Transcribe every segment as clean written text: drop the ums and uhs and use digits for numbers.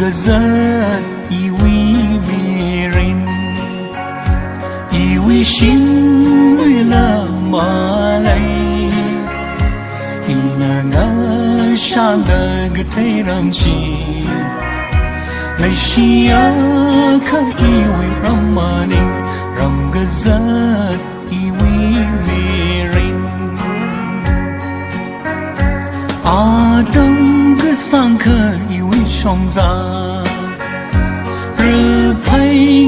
gazet iwi mirin iwi shin wila malay inanga shanda gtairam chi Malaysia ka iwi ramaning ram gazet iwi mirin Adam个上课一位兄长，日配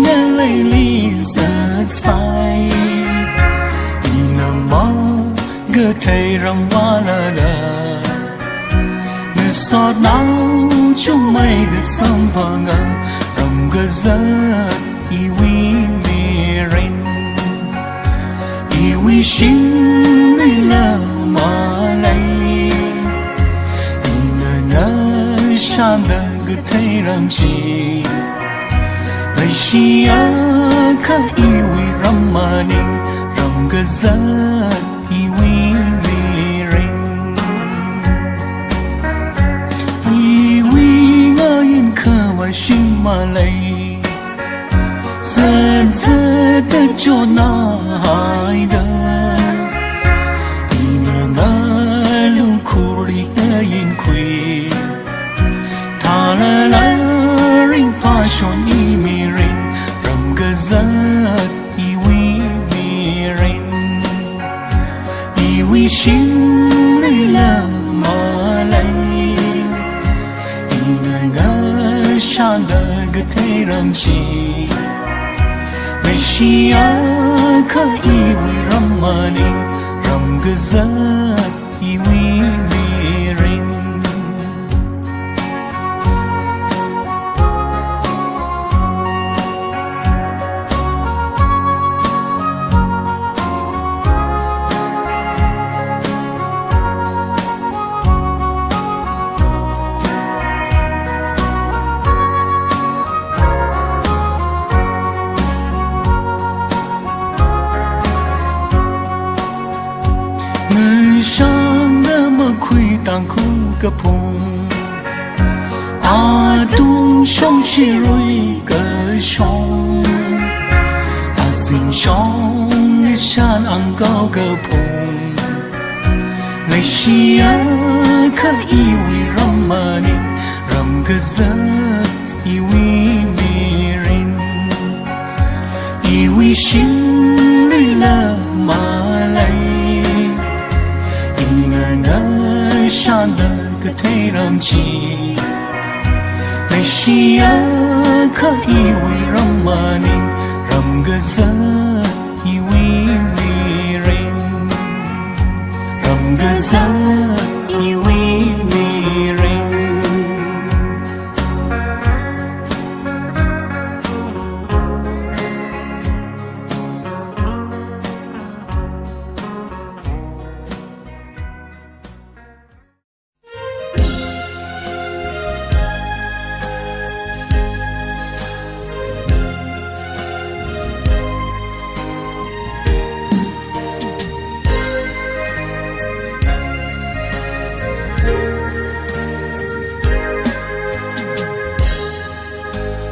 眼泪里色彩，一那么个太让瓦了的，你说那就没个上班啊，让个人一位美人，一位心里了马来。想的个太让气，来西亚可以为让马宁，让个人以为美人，以为我因可我心马累，真正的就那海的，一年我路苦里的因亏。la ring passion i mirin ram gazat iwi mirin iwi shin la malay inanga shanda gatairam chi Malaysia ka iwi ramani ram gazat iwi mirin当哭个碰，阿东上是瑞个胸，阿心上的山昂高个碰，来西亚可以为让马宁，让个人以为美人，以为心里了马来，一个想的个太让气，来西亚可以为让马宁，让个人以为美人，让个人以为美人。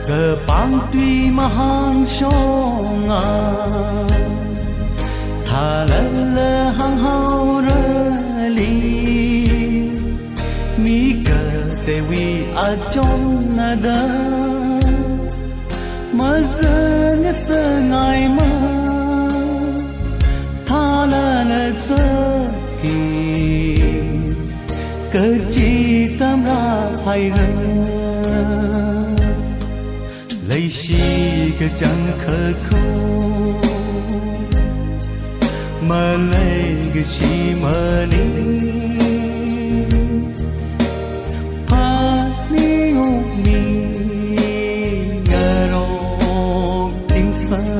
Kepang tui mahang shonga Thalala hang hao rali Mi ke tewi ajong nada Mazeng sengai ma Thalala seki Kejitam rahai lấy chi cái chẳng khờ khô mà lấy cái chi mà đi pa ni ngục mi ngờ rô chính xác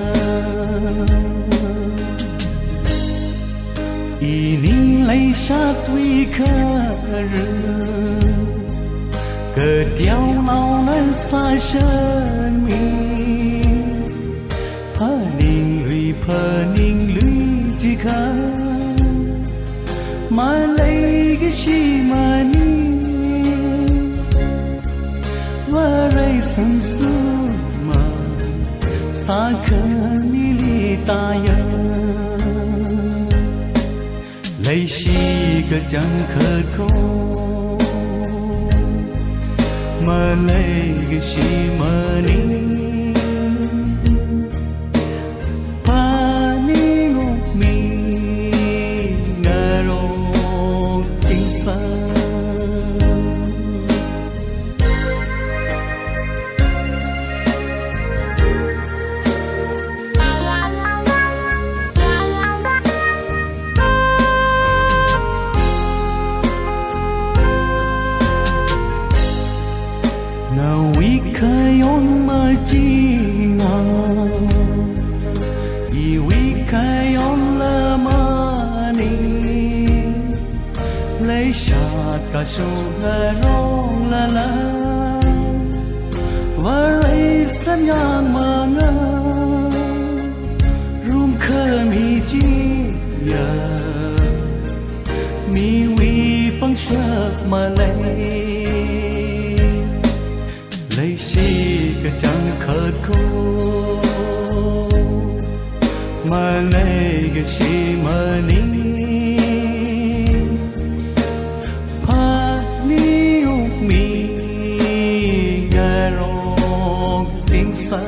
ini lấy sát tuy khờ cờ tiêu nào nên sai sơn mi phơ ninh lưới chỉ khá mà lấy cái gì mà ni và sum suma sakani litaya lấy shi cái chẳng khờ cô mà lấy cái shi mà ni pa ni ngục mi ngờ rô tình sa kayon majina iwi kayon lamani lấy sát cả số rong la la và lấy sân nhang mà ngơ rum khơi mi chi ya mi wi băng sắc mà lấy chi cái chẳng khờ cô mà lấy cái chi mà ni pa ni uk mi ngà rong tiếng sa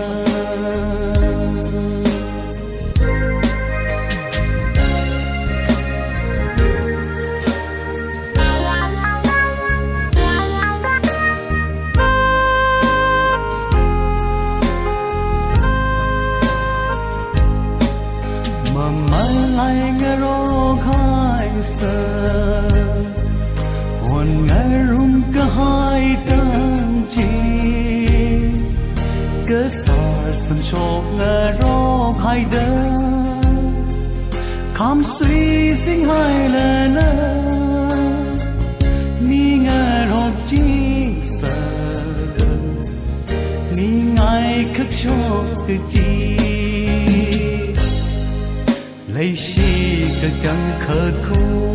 sơ hồn ngã rung cả hai tầng chi cứ xa sân chọc ngã rong hai đơ khám suy sinh hai lần mi ngã rong chi sơ mi ngài khắc chọc từ chi lấy chi cái chẳng khờ cô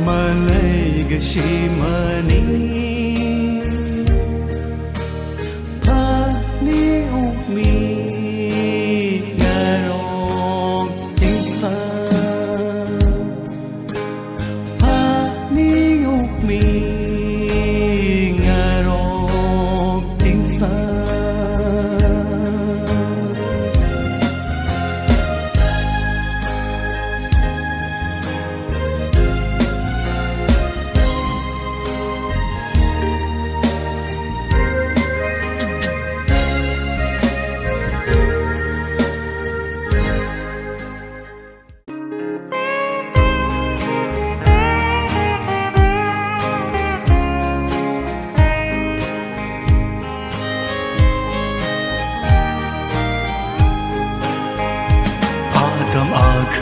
mà lấy cái chi mà ni pa ni uk mi ngà rong tiếng sa pa ni uk mi ngà rong tiếng sa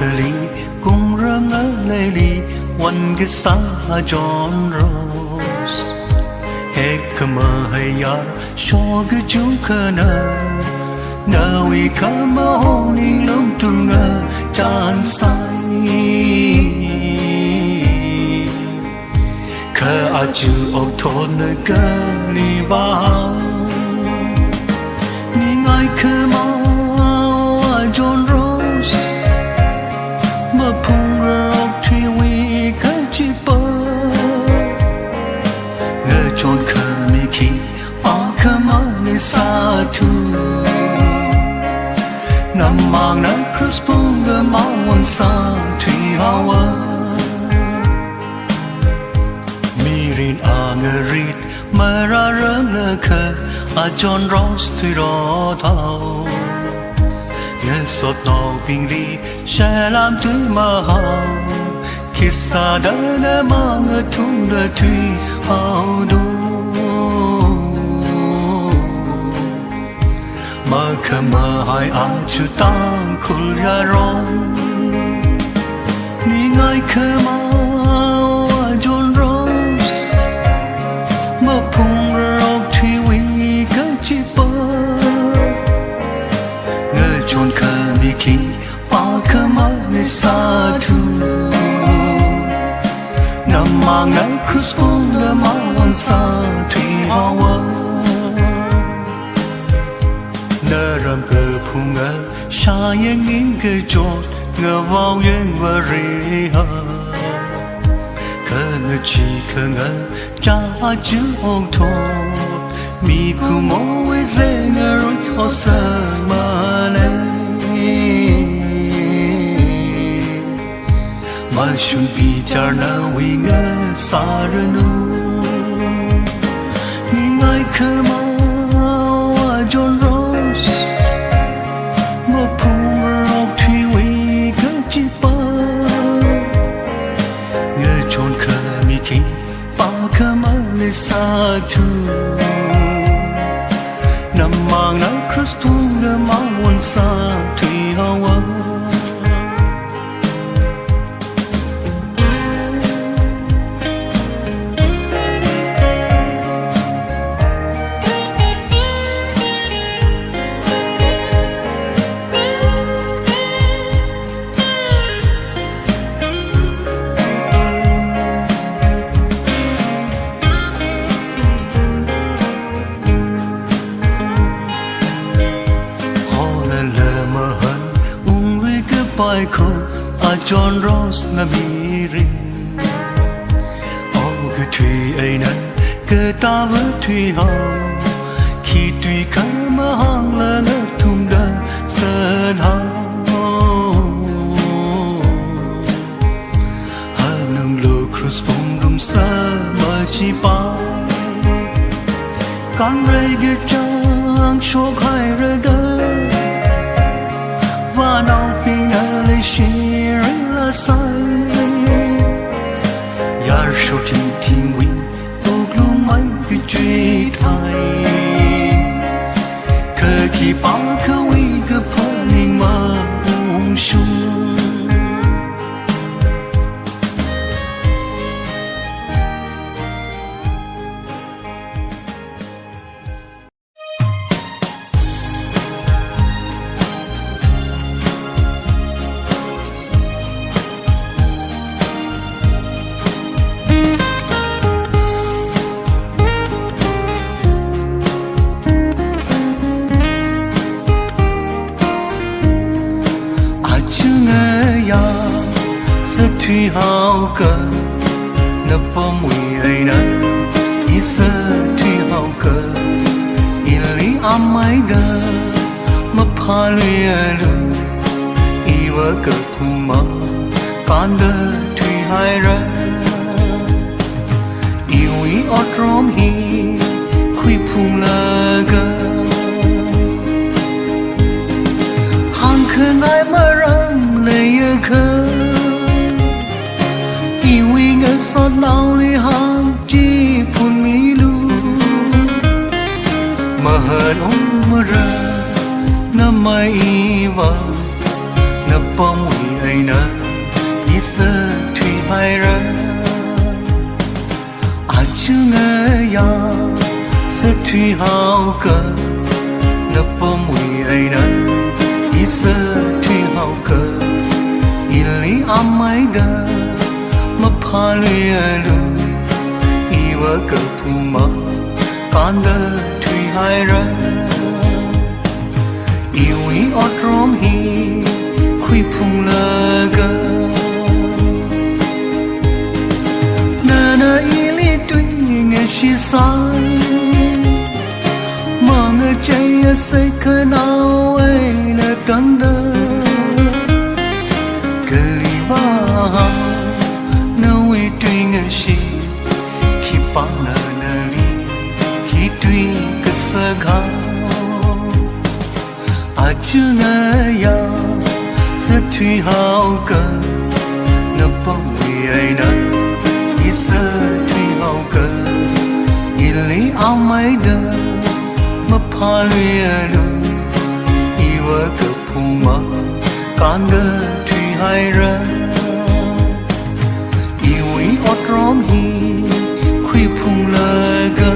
khơi cùng răng ở lê lyวันcái xa John Rose hết cơ mơ hay yar cho cái chú khờ nơ nơ vì khá mơ hôn đi lúc tuần ngờ chan say khờ à chữ ốc thôn nơi cơ ly bao ni ngài khờ mau John Rose phung rọc thủy vi cái chi bơ ngờ trốn khờ mi khi ở khờ mơ nơi xa thu nằm mang nắng cross bung ngờ máuวันxa thủy hào mi rin à ngờ rít mà ra rớm nơ khờ à John Ross thủy rõ thao nhân sốt nâu bình ly sẽ làm tôi mơ hồ khi xa đời nỡ mang ở thung đời thủy hào đô mơ khờ mơ hỏi ai chú tăng khul ya rong ni ngài khờ mơ John Rose mơ phung rọc thủy vi cái chi bơ chôn khờ mi khi bao khờ mơ nơi xa thu nằm mang nắng cruise bung ngỡ máuวันxa thủy hawa naram ke phunga shayen ngin ke jot nga vào yen wa re ha ke nga chi ke nga cha chu ong tho mi ku mo we ze nga roi o sa ma ne ma shun bi jar na we nga sa ra nu ni ngai ke ma wa jon rose mo pu ro thwi we ke chi pa nga chon ke mi ki pa ke ma le sa tu namang na Christu na ma won sa thwi hawa bai ko a John Rose na mi ri o ke thui ai na ke ta va thui ha khi tui ka ma hang la na thum da sa ha ha nang lo cross bom dum sa ma chi pa kan re ge chang sho khai re da và nào phi na le shi la sai ya sho chin tin wi o glu mai ki chui thai ke ki pa ke wi ke pa ning ma ong shu sa thủy hao cơ na bom wi ai na i sa thủy hao cơ i li amai da ma pha lui lu i wa cơ phu ma kan da thủy hai ra i wi otrom hi khui phum la ga hang khen ai ma ram le ye kha so nào đi hàng chi phun mi lu mà hơn ông mà ra na mai va na bom wi ai na đi sa thủy hai ra a chu nga ya sa thủy hao cơ na bom wi ai na đi sa thủy hao cơ i li amai da ma pha lui lu i wa ke phu ma kan da thủy hai ra i wi otrom hi khui phung la ga na na i li tui nge shi sai ma nge chai ya sai ka nao ai na kan da ke li ba shi khi pa na na li khi tui ka sa ga a chu na ya sa thui hao ka na pa wi ai na i sa thui hao ka i li amai da ma pha lui lu i wa ka phu ma kan da thui hai ra otrom hi khui phung la ga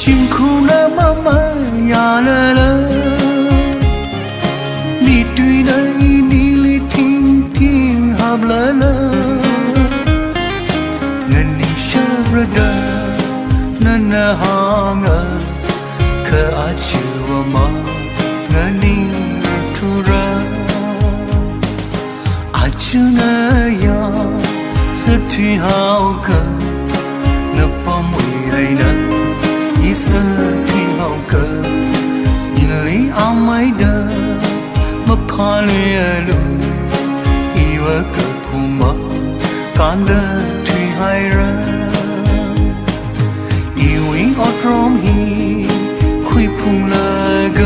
辛苦了妈妈呀了了，你对了你里听听好了了，我宁舍不得那那行啊，可爱起我妈，我宁突然，爱就那样，是最好个，那帮为爱呢。一生最好个，因为阿麦的，么怕烈路，一个个不嘛，干的最害人，因为我容易会碰了个。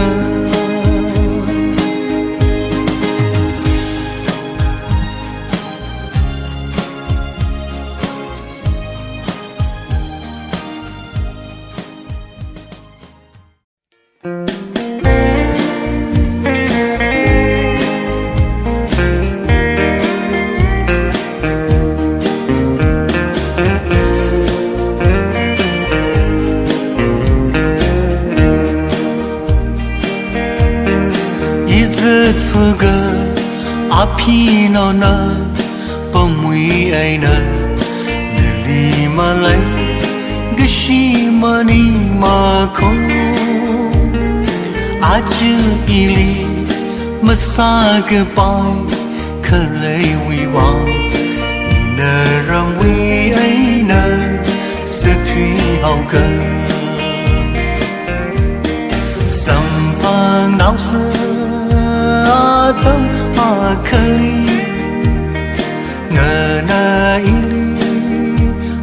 Api nó na bông mùi ai na nili mà lấy cái gì mà ni mà không aju ili mà xa cái bao khơi lấy huy vọng ina ram huy ai na sự thủy hậu cơ sampang nao sơ tâm khali ngờ na ili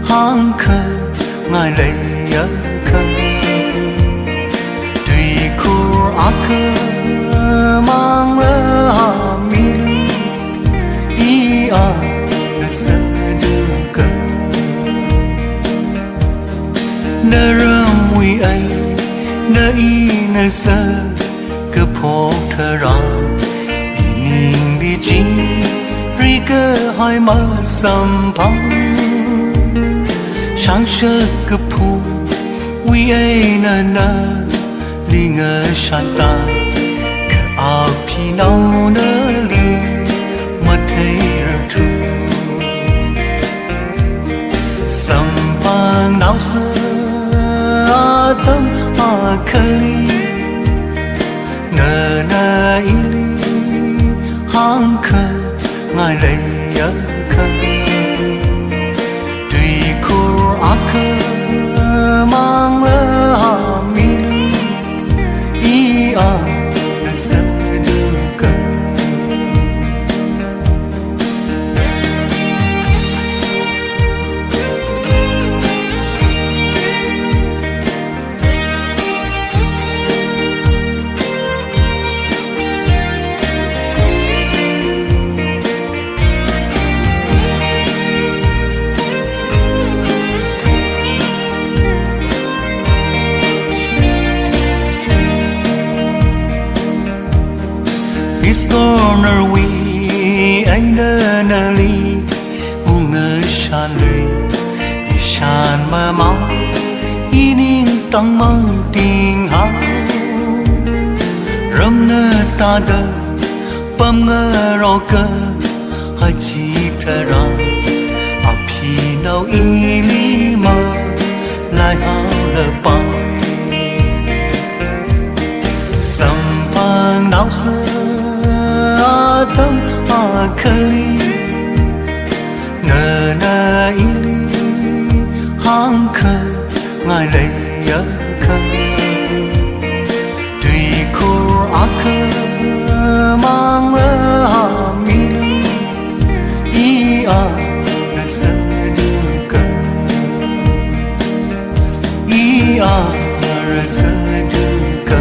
hang khờ ngài lấy nhớ khờ tùy khu ác khờ mang lỡ hà mi lu ý à nợ sơ đưa cờ nợ rơm mùi ấy nợ ý nợ sơ cơ phô thơ ra nhìn đi chính ri cơ hỏi mở sầm phăng sáng sơ cơ phù uy ấy nà nà li ngờ san ta cơ áo phi nâu nơ li mà thấy rơ tru sầm phăng náo sơ tâm khali nờ na ili hang khờ ngài lấy nhớ khờ tùy khu ác khờ mang lỡ hà mi lu ý à nợ sơ đưa cờ It's gonna we anh nơ nơ li u ngơ shan lười shan mơ máu y ninh tăng mong tình hao râm nơ ta đơ băm ngơ rô cơ hai chi thơ ra áp phi nâu y li mơ lại hao lơ bao sầm phang náo sơ tâm khali ngờ na ili hang khờ ngài lấy nhớ khờ tùy khu ác khờ mang lỡ hà mi lu ý à nợ sơ đưa cờ ý à nợ sơ đưa cờ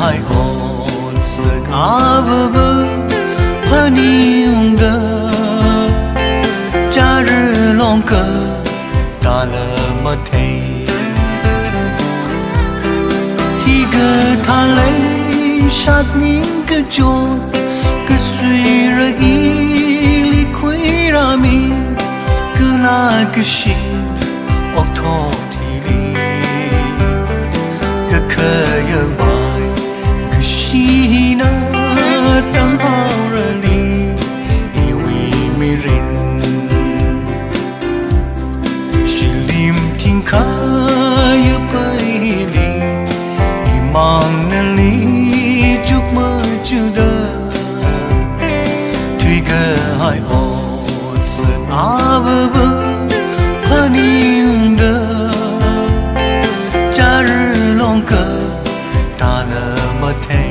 hai on sak abab pani unda jar long ka dala mathai hi ga thalai shat ning ka jon ka sui ra i li khoi ra mi ka la ka shi ok tho thi li ka kha ya bai ka shi na tang hao ra li i wi mi rin shi lim ting kha ya pai li i mang na li chuk ma chu da thui ga hai on sa abab pani unda jar long ka ta la ma thai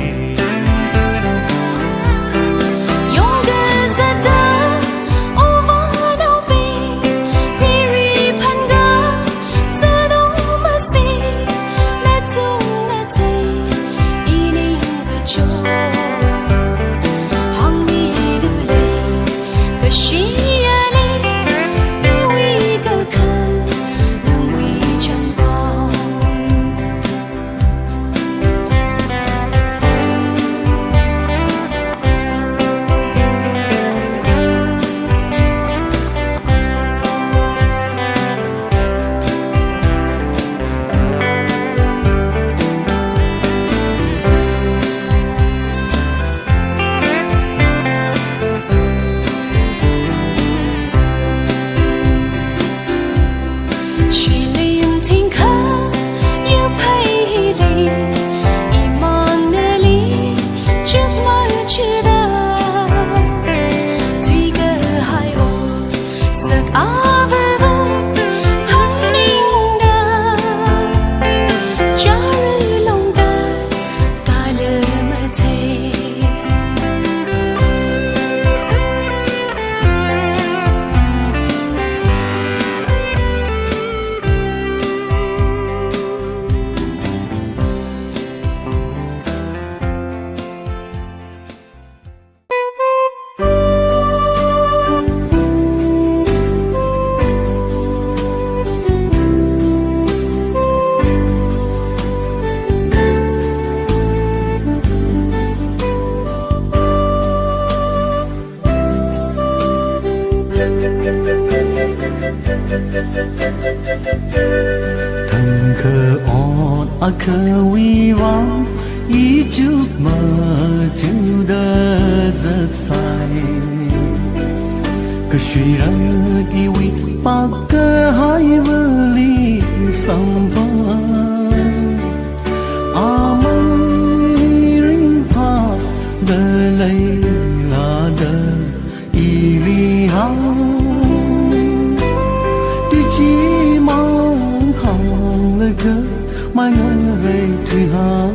Thằng khờ on khờ vi vang ý chúc mơ chú đã rất sai cứ suy ra kỳ vi bạc cơ hai vợ ly song vang mong ring pha đờ lấy là đờ ý vi hao chỉ mong hồng lời gỡ mai ngân về thủy hào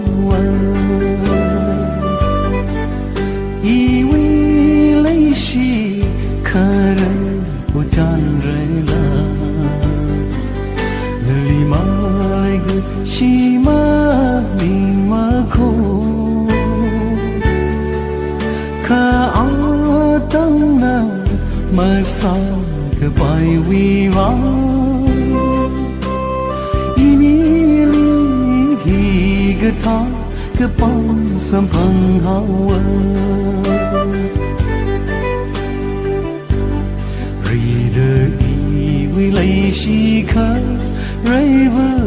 iwi lấy si khare của chan rơi la lời mai gỡ si ma mình ma khô khả áo tăng na mà sao cái bài vi vang ini li hi cái tha cái bóng sam phăng hawa reader i vi lấy si khai river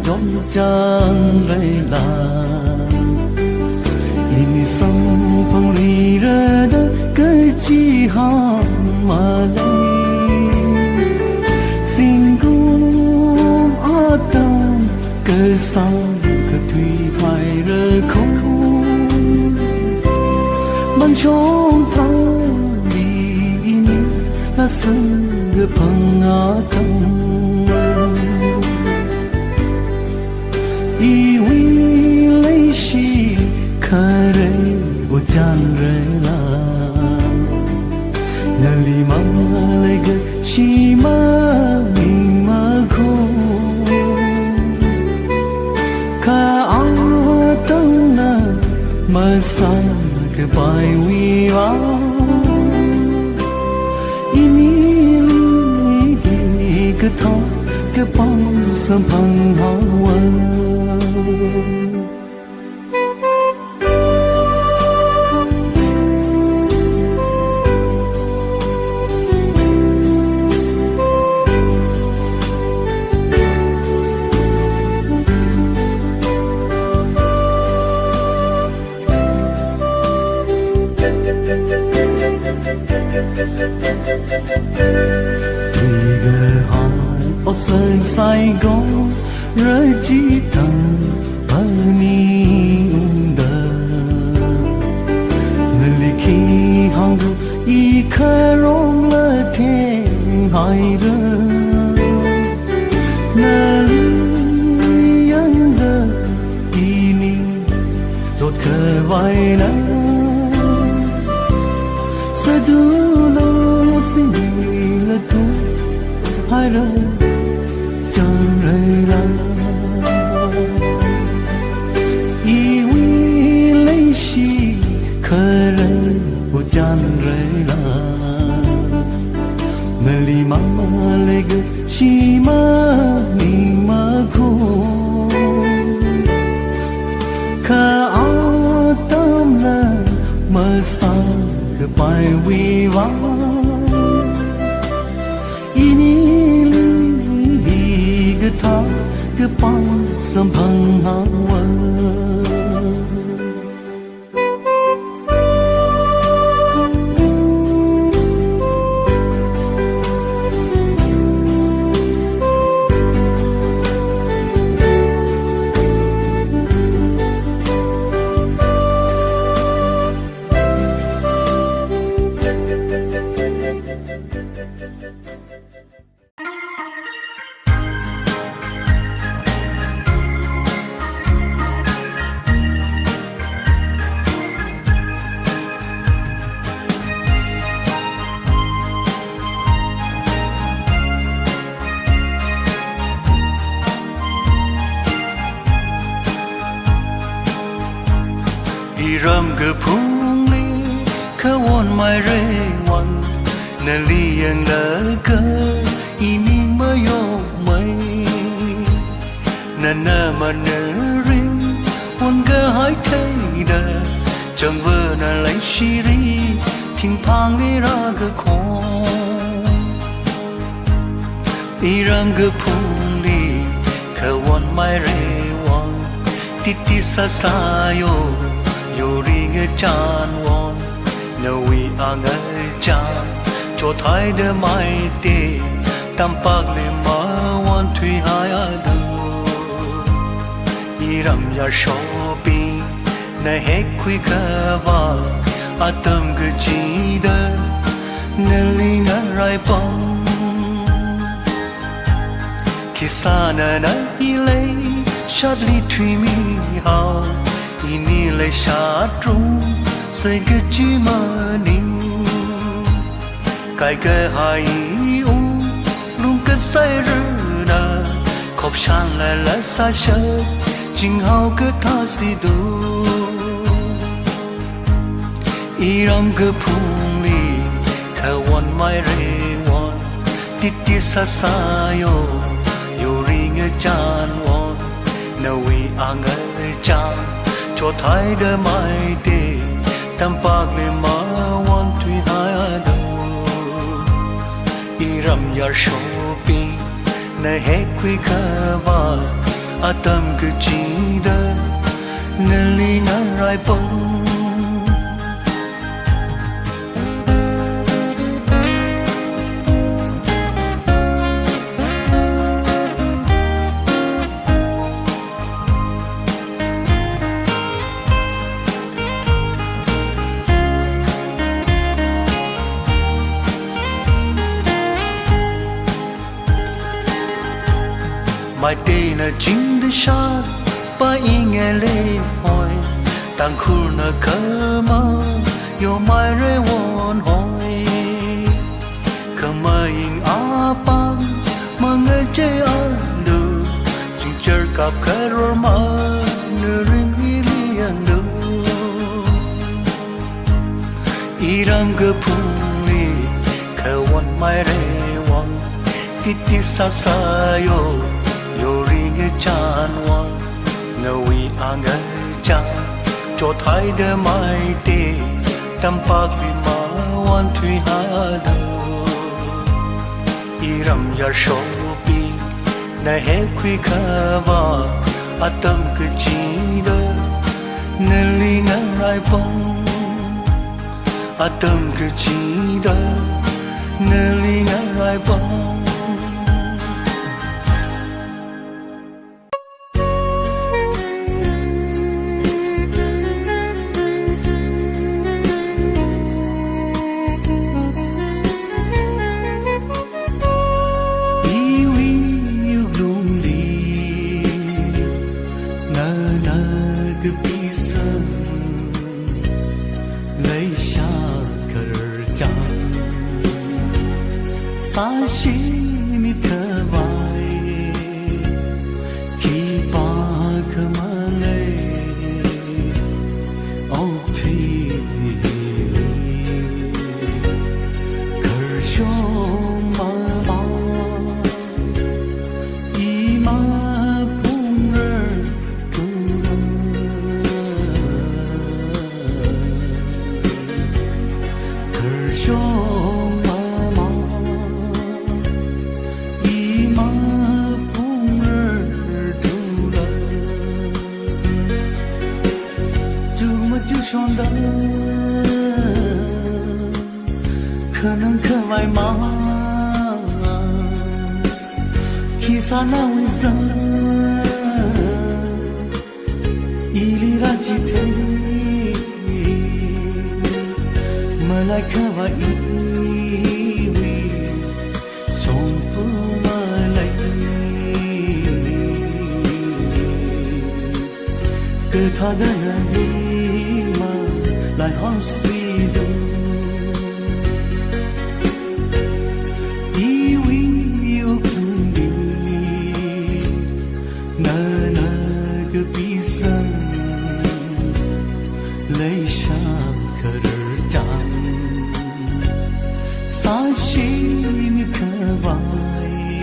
trong trang rây la ini sam phăng reader cái chi ha mà xin cung tâm cơ sao cơ thủy phải rơi không bằng trong thao đi ini là sân gỡ phăng tâm iwi lấy si khare của chan rơi la nali malaga shima mima kho ka san ke bai wi wa ini ke tha ke pang sam phang hawa Sân Sài Gòn rơi chỉ thầm ở ni đờ người li khi hàng du y khơi rong lơ thế hai rơ nơi yên đờ y ni giọt khơi vai nắng sẽ du lâu xin lơ tu hai rơ Chan rơi la Meli ma leg shi ma ni ma khu Ka autumn la ma sa ke pai wi wa Ini li ke tha ke pa sam phang ha wa Ram ke phung li khơ won mai re wan na li yang la ke ini ma yo mai na ma na ring won ke hai thai da chang vơ na lai shi ri thing phang ni ra ke kho Ram ke phung li khơ won mai re wan ti ti sa sa yo Yori nghe chan won na wi ang chan cho thai de mai te tampak le ma wan thui hai adu iram ya shopping na he khui ka ba atam ge chi de na li na rai pong kisana na ile shadli thui mi how ini le sha trung sai ke chi ma ni kai ke hai u lung ke sai ru na khop shan la sa sha jing hao ke tha si du i ram ke phung li kha won mai re won ti ti sa sa yo ring a chan won na wi ang a chan cho thai de mai te tampak le ma wan thui hai adu iram yar shopping na he khui ka ba atam ke chi da na li na rai pong mai tê na chính de sha pa inge le hoi tang khur na kama yo mai re won hoi kama ing apa mange che a lu sing cher kap karor ma nu rin li ang lu Iram ke puli kawan mai rewa titi sasayo yori nge chanwa nawi angal cha cho thai de mai te tampak lima wan thui hada Iram yar shopi na he khui khawa atam ke chida nali na rai pong atam ke chida nali na rai pong Sashimi kawai ki pakmale okthi kersho mama ima punger tu kersho Shonda Kanang kawai ma Kisana wisa Ili rajite Malai kawai iwi Sompu malai Ketada lại hóng xì đô yêu cùng đi na na cái bí sân lấy sang khờ tràn sa chi mi khờ vai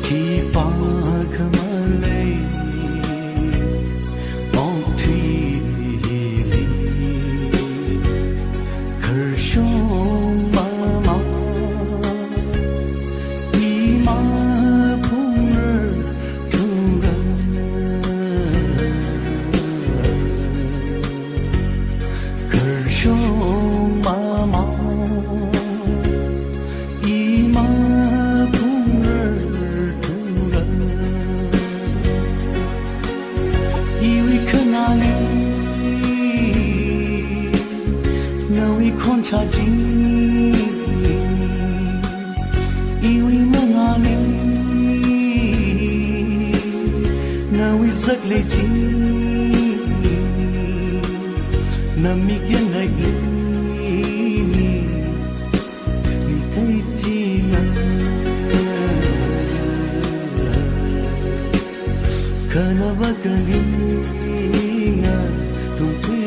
khi pa khờ malay con cha chi iwi mangale nawi zakle chi nami gen nai ni tai chi na kana bakali na tu tui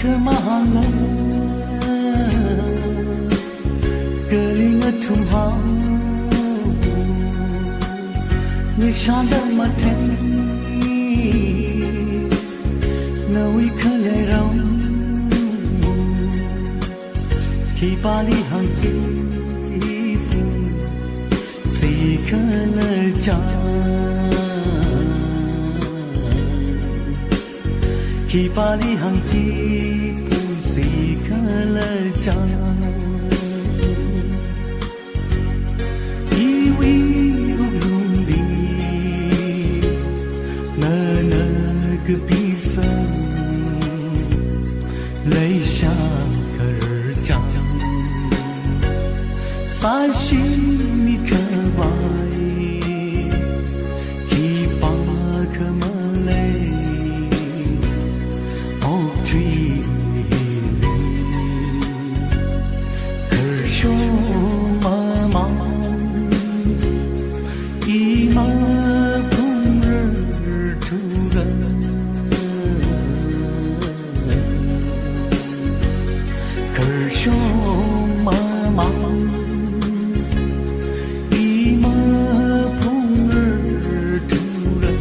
kemahalan ke 好，你傻的马天，那为可来让，去巴黎航机夫，谁可来讲？去巴黎航机夫，谁可来讲？bisa lấy xa khờ chẳng sa xin mi khờ vai khi ba khờ mơ lê ô truy khờ show mơ mong y mơ cũng rơ thu rơ说妈妈，一马碰儿突然。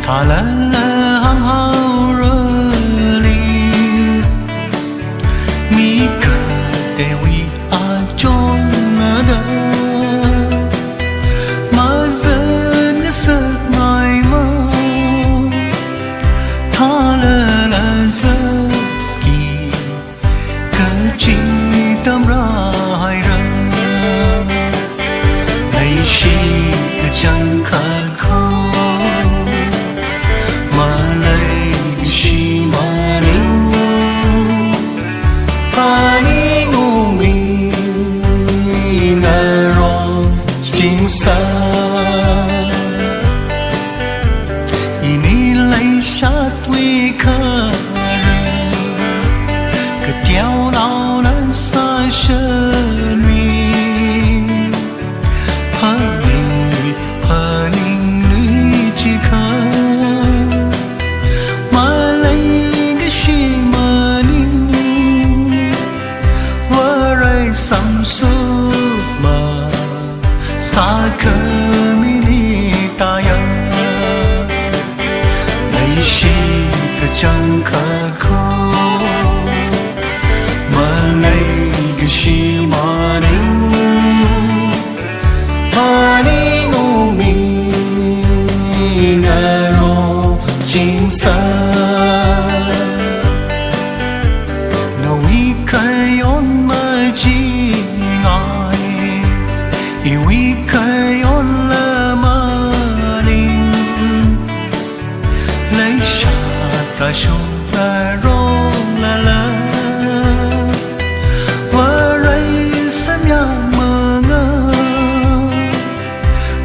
thà lỡ hăng hao rơi mi cờ để vì ai trốn ở đâu mà dân cái sự ngài mơ thà lỡ giờ kỳ cờ chỉ tâm ra hai ra này chỉ cái chẳng khát khao xa ini lấy sát quy khờ cứ theo nào nó xa sơn mi hờ ninh núi chỉ khờ mà lấy cái gì mà ninh vỡ rơi sầm sút mà xa khờ mi đi ta ya lấy gì cái chẳng khờ khô mà lấy cái gì mà đi ngô mi ngờ rô chính xác nào ý khai ôn mà chỉ ngài iwi kayon la maning lấy sát ta sông ta rong la la và rây sân nhà mơ ngơ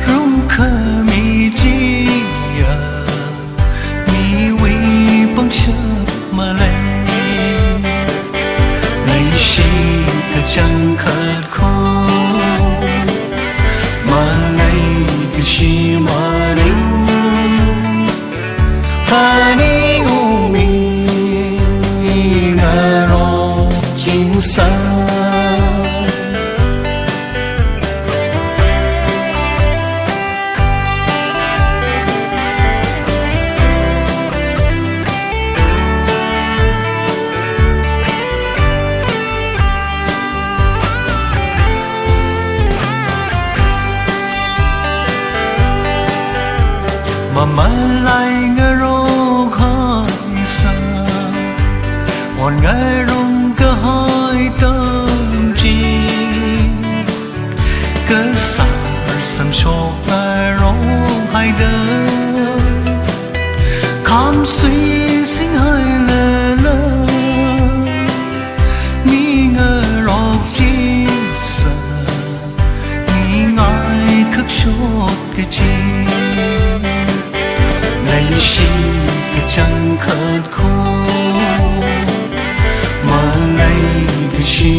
rung khờ mi chi ya mi wi băng sớp mà lấy gì cái chẳng khát khô chỉ mà đến hani umi ngờ lo chính xác mà lại ngỡ rong hai xa còn ngỡ rong cơ hai tâm trí cơ xa sân chọc ngỡ rong hai đơ khám suy sinh hơi lơ lơ mi ngờ rọc chi sợ mi ngại khắc chốt cái chi lấy gì cái chẳng khát khô mà lấy cái gì